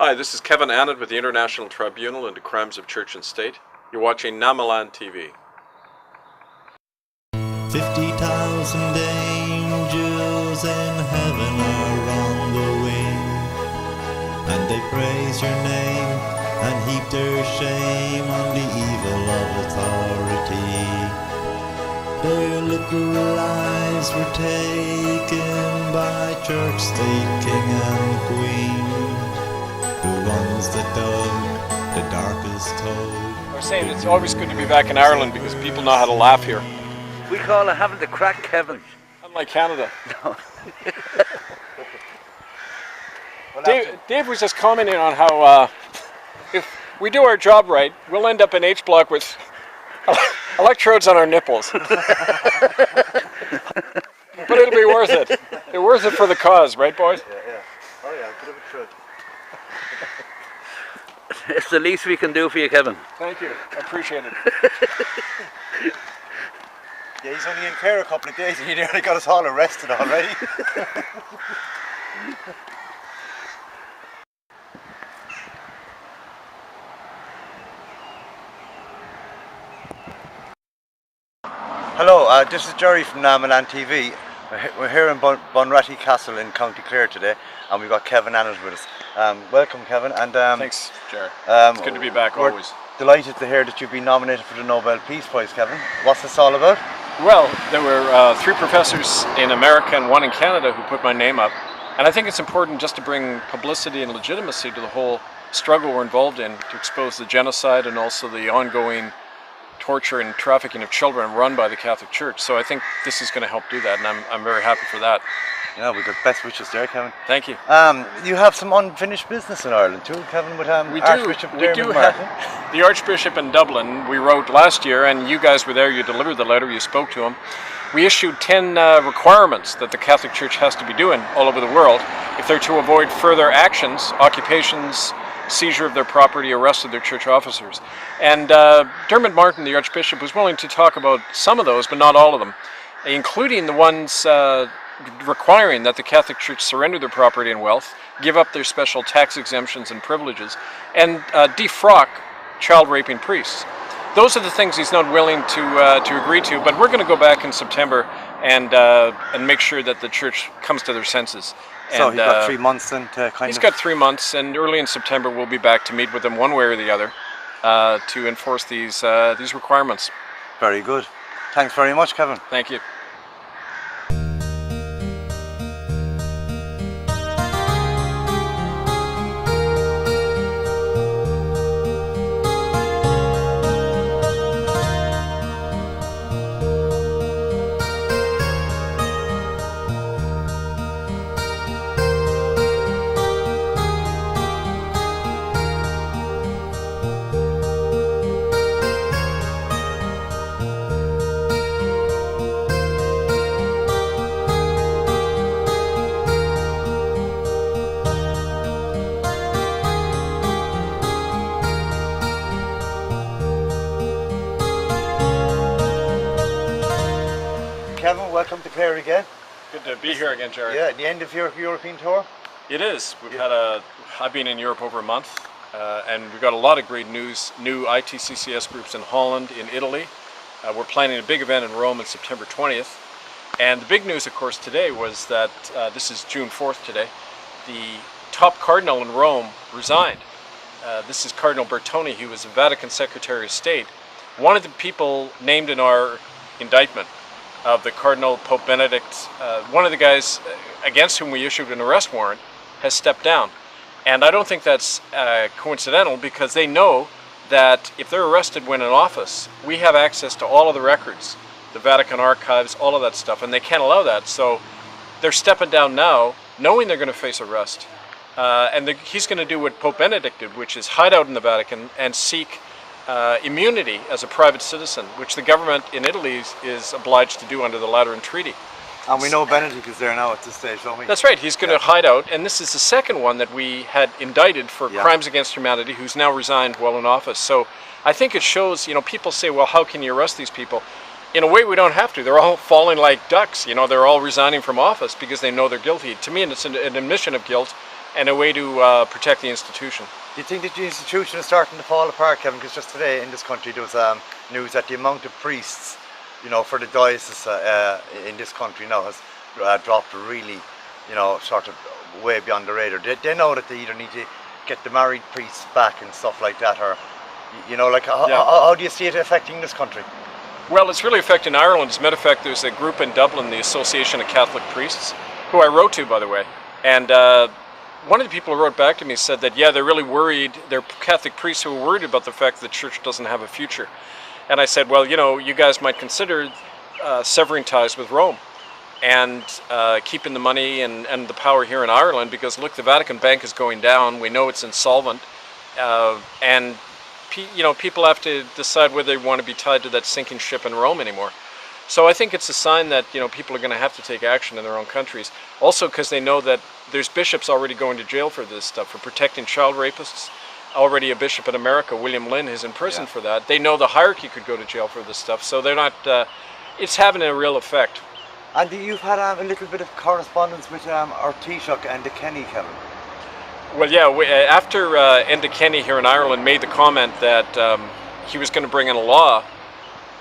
Hi, this is Kevin Annett with the International Tribunal into Crimes of Church and State. You're watching Namalan TV. 50,000 angels in heaven are on the wing, and they praise your name and heap their shame on the evil of authority. Their little lives were taken by church, state, king and queen, the ones that dug the darkest hole. I was saying it's always good to be back in Ireland because people know how to laugh here. We call it having the crack, Kevin. Unlike Canada. No. Dave was just commenting on how if we do our job right, we'll end up in H Block with electrodes on our nipples. But it'll be worth it. It's worth it for the cause, right, boys? Yeah. Oh yeah, a bit of a trud. It's the least we can do for you, Kevin. Thank you. I appreciate it. Yeah, he's only in care a couple of days and he nearly got us all arrested already. Hello, this is Jerry from Namalan TV. We're here in Bunratty Castle in County Clare today, and we've got Kevin Annett with us. Welcome, Kevin. And Thanks, Jerry. It's good to be back always. Delighted to hear that you've been nominated for the Nobel Peace Prize, Kevin. What's this all about? Well, there were 3 professors in America and 1 in Canada who put my name up. And I think it's important just to bring publicity and legitimacy to the whole struggle we're involved in to expose the genocide and also the ongoing torture and trafficking of children run by the Catholic Church. So I think this is going to help do that, and I'm very happy for that. Yeah, we've got best wishes there, Kevin. Thank you. You have some unfinished business in Ireland too, Kevin, with Archbishop Dermot Martin. The Archbishop in Dublin, we wrote last year, and you guys were there, you delivered the letter, you spoke to him. We issued 10 requirements that the Catholic Church has to be doing all over the world if they're to avoid further actions, occupations, seizure of their property, arrest of their church officers. And Dermot Martin, the Archbishop, was willing to talk about some of those, but not all of them, including the ones requiring that the Catholic Church surrender their property and wealth, give up their special tax exemptions and privileges, and defrock child-raping priests. Those are the things he's not willing to agree to, but we're going to go back in September and make sure that the Church comes to their senses. So he's got 3 months then to He's got 3 months, and early in September we'll be back to meet with him one way or the other to enforce these requirements. Very good. Thanks very much, Kevin. Thank you. Kevin, welcome to Clare again. Good to be here again, Jerry. Yeah, at the end of your European tour? It is. I've been in Europe over a month, and we've got a lot of great news, new ITCCS groups in Holland, in Italy. We're planning a big event in Rome on September 20th. And the big news, of course, today was that, this is June 4th today, the top cardinal in Rome resigned. This is Cardinal Bertone. He was the Vatican Secretary of State. One of the people named in our indictment of the Cardinal Pope Benedict, one of the guys against whom we issued an arrest warrant, has stepped down. And I don't think that's coincidental, because they know that if they're arrested when in office, we have access to all of the records, the Vatican archives, all of that stuff, and they can't allow that. So they're stepping down now, knowing they're going to face arrest. He's going to do what Pope Benedict did, which is hide out in the Vatican and seek immunity as a private citizen, which the government in Italy is obliged to do under the Lateran Treaty. And we know Benedict is there now at this stage, don't we? That's right, he's going to hide out, and this is the second one that we had indicted for crimes against humanity, who's now resigned while in office. So I think it shows, people say, well, how can you arrest these people? In a way, we don't have to. They're all falling like ducks, they're all resigning from office because they know they're guilty. To me, it's an admission of guilt, and a way to protect the institution. Do you think that the institution is starting to fall apart, Kevin? Because just today in this country there was news that the amount of priests, for the diocese in this country now has dropped really, sort of way beyond the radar. They know that they either need to get the married priests back and stuff like that, or, how do you see it affecting this country? Well, it's really affecting Ireland. As a matter of fact, there's a group in Dublin, the Association of Catholic Priests, who I wrote to, by the way, and one of the people who wrote back to me said that, yeah, they're really worried, they're Catholic priests who are worried about the fact that the church doesn't have a future. And I said, well, you guys might consider severing ties with Rome and keeping the money and the power here in Ireland, because look, the Vatican Bank is going down, we know it's insolvent, and people have to decide whether they want to be tied to that sinking ship in Rome anymore. So I think it's a sign that people are going to have to take action in their own countries. Also because they know that there's bishops already going to jail for this stuff, for protecting child rapists. Already a bishop in America, William Lynn, is in prison for that. They know the hierarchy could go to jail for this stuff, so they're not. It's having a real effect. And you've had a little bit of correspondence with our Taoiseach and the Kenny, Kevin. Well, yeah. After Enda Kenny here in Ireland made the comment that he was going to bring in a law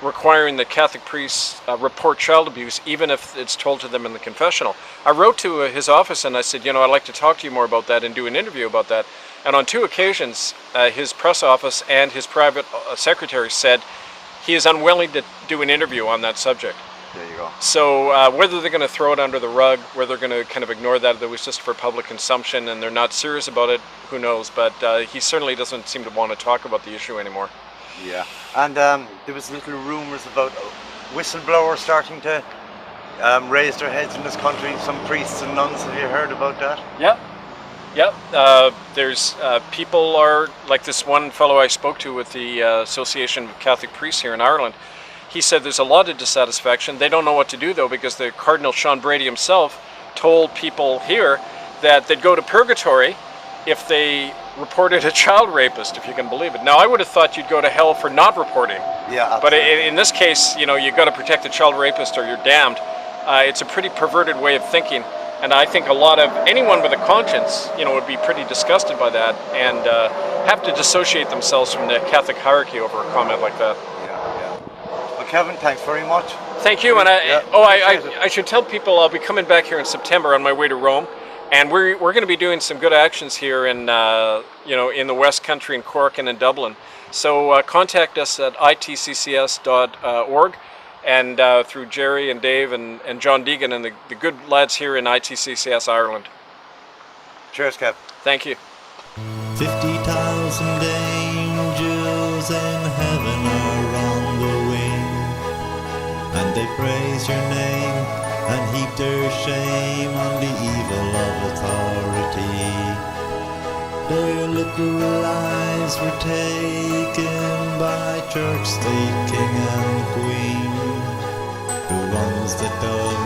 requiring that Catholic priests report child abuse, even if it's told to them in the confessional. I wrote to his office and I said, I'd like to talk to you more about that and do an interview about that. And on 2 occasions, his press office and his private secretary said he is unwilling to do an interview on that subject. There you go. So whether they're going to throw it under the rug, whether they're going to kind of ignore that it was just for public consumption and they're not serious about it, who knows. But he certainly doesn't seem to want to talk about the issue anymore. Yeah, and there was little rumours about whistleblowers starting to raise their heads in this country. Some priests and nuns. Have you heard about that? Yeah. There's people are like this one fellow I spoke to with the Association of Catholic Priests here in Ireland. He said there's a lot of dissatisfaction. They don't know what to do though, because the Cardinal Sean Brady himself told people here that they'd go to purgatory if they reported a child rapist, if you can believe it. Now, I would have thought you'd go to hell for not reporting. Yeah, but in this case, you've got to protect the child rapist or you're damned. It's a pretty perverted way of thinking, and I think a lot of anyone with a conscience, would be pretty disgusted by that and have to dissociate themselves from the Catholic hierarchy over a comment like that. Yeah. Well, Kevin, thanks very much. Thank you, and I should tell people I'll be coming back here in September on my way to Rome. And we're going to be doing some good actions here in in the West Country, in Cork and in Dublin. So contact us at itccs.org and through Jerry and Dave and John Deegan and the good lads here in ITCCS Ireland. Cheers, Kev. Thank you. 50,000 angels in heaven are on the wing, and they praise your name and heap their shame on the evil of authority. Their little lives were taken by church state king and queen, the ones that dug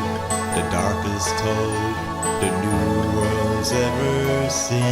the darkest hole the new world's ever seen.